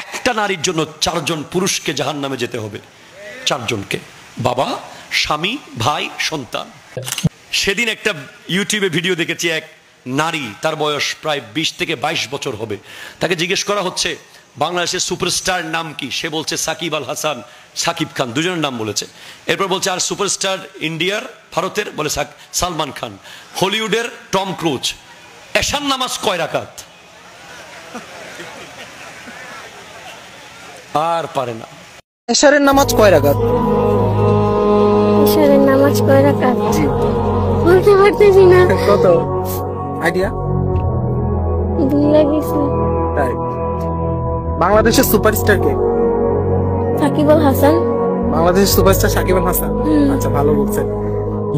একটা নারীর জন্য 4 জন পুরুষকে জাহান্নামে যেতে হবে। 4 জনকে, বাবা, স্বামী, ভাই, সন্তান। সেদিন একটা ইউটিউবে ভিডিও দেখেছি, এক নারী, তার বয়স প্রায় 20 থেকে 22 বছর হবে। তাকে জিজ্ঞেস করা হচ্ছে বাংলাদেশের সুপারস্টার নাম কি? সে বলছে সাকিব আল হাসান, সাকিব খান, দুজনের নাম বলেছে। এরপর বলছে আর সুপারস্টার ইন্ডিয়ার, ভারতের, বলে সালমান খান। হলিউডের টম ক্রুজ। এশার নামাজ কয় রাকাত? আর পারে না। এশারের নামাজ কয় রাকাত? এশারের নামাজ কয় রাকাত? জি বলতে পারতেছি না। কত আইডিয়া? ভুলে গেছি। তাই? বাংলাদেশের সুপারস্টার কে? সাকিব আল হাসান। বাংলাদেশের সুপারস্টার সাকিব আল হাসান। আচ্ছা, ভালো বলছেন।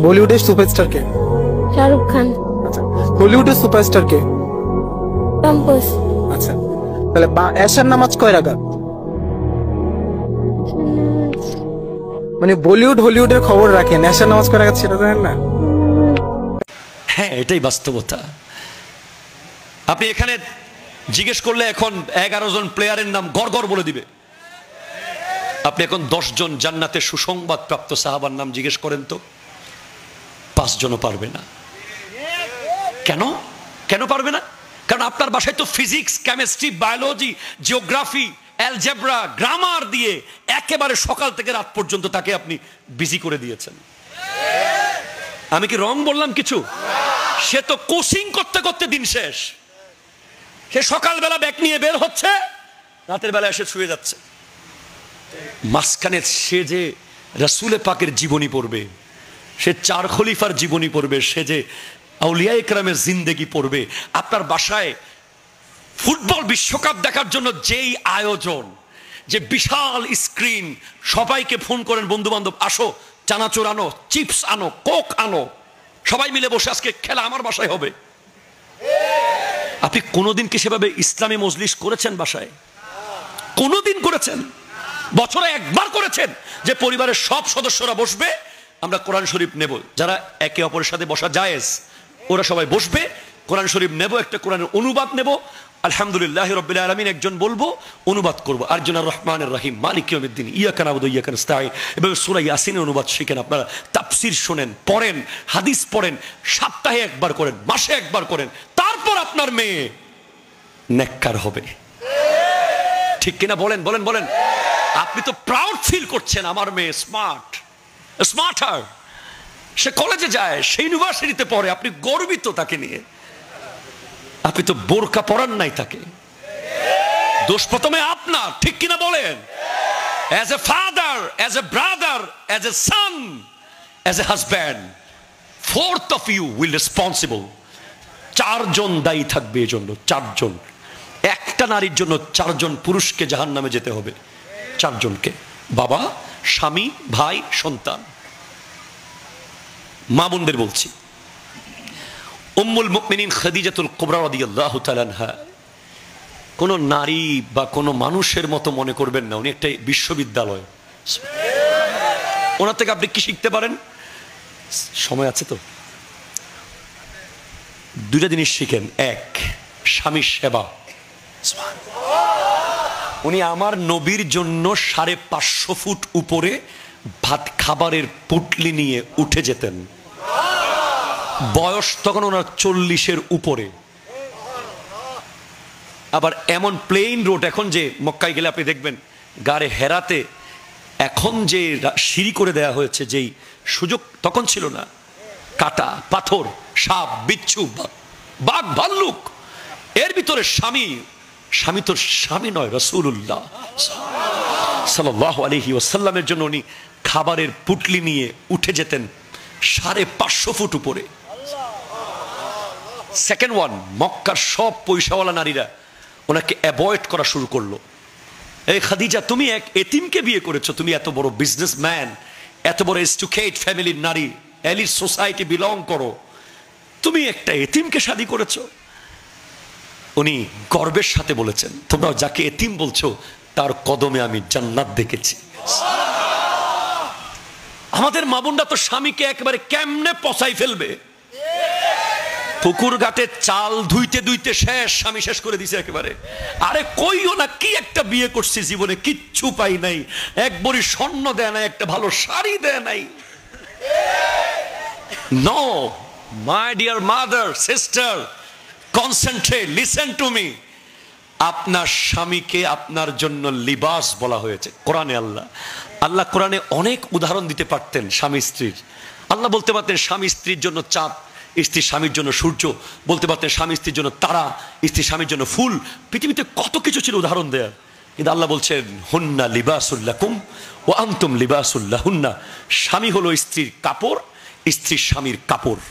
বলিউডের সুপারস্টার কে? শাহরুখ খান। আচ্ছা, হলিউডের সুপারস্টার কে? Tom cruise. আচ্ছা, তাহলে এশার নামাজ কয় রাকাত? মানে বলিউড হলিউডের খবর রাখেন, এশার নামাজ কয় রাকাত সেটা জানেন না? হ্যাঁ, এটাই বাস্তবতা। আপনি এখানে জিজ্ঞেস করলে এখন 11 জন প্লেয়ারের নাম গড়গড় বলে দিবে। আপনি এখন 10 জন জান্নাতের সুসংবাদ প্রাপ্ত সাহাবার নাম জিজ্ঞেস করেন তো, 5 জনও পারবে না। কেন? কেন পারবে না? কারণ আপনার বাসায় তো physics, chemistry, biology, geography, algebra, grammar দিয়ে একেবারে সকাল থেকে রাত পর্যন্ত তাকে আপনি বিজি করে দিয়েছেন। আমি কি রং বললাম কিছু? সে তো কোচিং করতে করতে দিন শেষ। সে সকালবেলা ব্যাগ নিয়ে বের হচ্ছে, রাতের বেলা এসে শুয়ে যাচ্ছে। মাঝখানে সে যে রাসূলে পাকের জীবনী পড়বে, সে 4 খলিফার জীবনী পড়বে, সে যে আউলিয়া ইকরামের জিন্দেগি পড়বে। আপনার বাসায় ফুটবল বিশ্বকাপ দেখার জন্য যেই আয়োজন, যে বিশাল স্ক্রিন, সবাইকে ফোন করেন বন্ধু বান্ধব, আসো, চানাচুর আনো, চিপস আনো, কোক আনো, সবাই মিলে বসে আজকে খেলা আমার বাসায় হবে। আপনি কোনোদিন কি সেভাবে ইসলামী মজলিস করেছেন বাসায়? কোনোদিন করেছেন? বছরে একবার করেছেন যে পরিবারের সব সদস্যরা বসবে, আমরা কোরআন শরীফ নেব, যারা একে অপরের সাথে বসা জায়েজ ওরা সবাই বসবে, কোরআন শরীফ নেব, একটা কোরআনের অনুবাদ নেব, আলহামদুলিল্লাহি রাব্বিল আলামিন একজন বলবো, অনুবাদ করব, আরজুনার রহমানির রহিম মালিক ইয়াউমিদ্দিন ইয়াকা নাবুদু ওয়া ইয়াকা নাস্তাঈন, এভাবে সূরা ইয়াসিনের অনুবাদ শিখেন, আপনারা তাফসীর শোনেন, পড়েন, হাদিস পড়েন, সপ্তাহে একবার করেন, মাসে একবার করেন, তারপর আপনার মেয়ে নেককার হবে। ঠিক কিনা বলেন? বলেন বলেন। আপনি তো প্রাউড ফিল করছেন, আমার মেয়ে স্মার্ট, স্মার্টার, সে কলেজে যায়, সে ইউনিভার্সিটিতে পড়ে, আপনি গর্বিত তাকে নিয়ে। আপনি তো বোরকা পরান নাই তাকে। দোষ প্রথমে আপনার, ঠিক কিনা বলেন? As a father, as a brother, as a son, as a husband, 4th of you will responsible। 4 জন দায়ী থাকবে এজন্য। 4 জন। একটা নারীর জন্য 4 জন পুরুষকে জাহান্নামে যেতে হবে। 4 জনকে, বাবা, স্বামী, ভাই, সন্তান। মা বোনদের বলছি, উম্মুল মুমিনিন খাদিজাতুল কুবরা রাদিয়াল্লাহু তাআলা আনহা কোন নারী বা কোন মানুষের মতো মনে করবেন না, উনি একটা বিশ্ববিদ্যালয়। ওনার থেকে আপনি কি শিখতে পারেন? সময় আছে তো? 2টা জিনিস শিখেন। 1, স্বামীর সেবা। উনি আমার নবীর জন্য 550 ফুট উপরে ভাত খাবারের পুটলি নিয়ে উঠে যেতেন। বয়স তখন ওনার 40-এর উপরে। আবার এমন প্লেন রোড, এখন যে মক্কায় গেলে আপনি দেখবেন গাড়ে হেরাতে এখন যে সিঁড়ি করে দেয়া হয়েছে, যেই সুযোগ তখন ছিল না। কাটা, পাথর, সাপ, বিচ্ছু, বাঘ, ভাল্লুক, এর ভিতরে স্বামী তো স্বামী নয়, রাসূলুল্লাহ সাল্লাল্লাহু আলাইহি ওয়াসাল্লামের জন্য উনি খাবারের পুটলি নিয়ে উঠে যেতেন 550 ফুট উপরে। সেকেন্ড ওয়ান, মক্কার সব পয়সাওয়ালা নারীরা ওনাকে অ্যাভয়েড করা শুরু করলো। এই খাদিজা, তুমি এক এতিমকে বিয়ে করেছো, তুমি এত বড় বিজনেসম্যান, এত বড় এস্টুকেট ফ্যামিলির নারী, এলিট সোসাইটি বিলং করো, তুমি একটা এতিমকে শাদী করেছো। উনি গর্বের সাথে বলেছেন, তোমরা যাকে এতিম বলছো তার কদমে আমি জান্নাত দেখেছি। আমাদের মা বোনরা তো স্বামীকে একেবারে কেমনে পচাই ফেলবে, পুকুর ঘাটে চাল ধুইতে ধুইতে শেষ, স্বামী শেষ করে দিছে একেবারে। আরে কইও না, কি একটা বিয়ে করছি জীবনে, কিচ্ছু পাই নাই, এক বড়ি স্বর্ণ দেয় নাই, একটা ভালো শাড়ি দেয় নাই। No my dear mother, sister, concentrate, listen to me. আপনার স্বামীকে আপনার জন্য লিবাস বলা হয়েছে কোরআনে। আল্লাহ কোরআনে অনেক উদাহরণ দিতে পারতেন স্বামী স্ত্রীর। আল্লাহ বলতে পারতেন স্বামী স্ত্রীর জন্য চাঁদ, স্ত্রী স্বামীর জন্য সূর্য, বলতে পারতেন স্বামী স্ত্রীর জন্য তারা, স্ত্রী স্বামীর জন্য ফুল। পৃথিবীতে কত কিছু ছিল উদাহরণ দেয়ার, কিন্তু আল্লাহ বলছেন হুন্না লিবাসুল লাকুম ওয়া আনতুম লিবাসুল লাহুন্না। স্বামী হলো স্ত্রীর কাপড়, স্ত্রী স্বামীর কাপড়।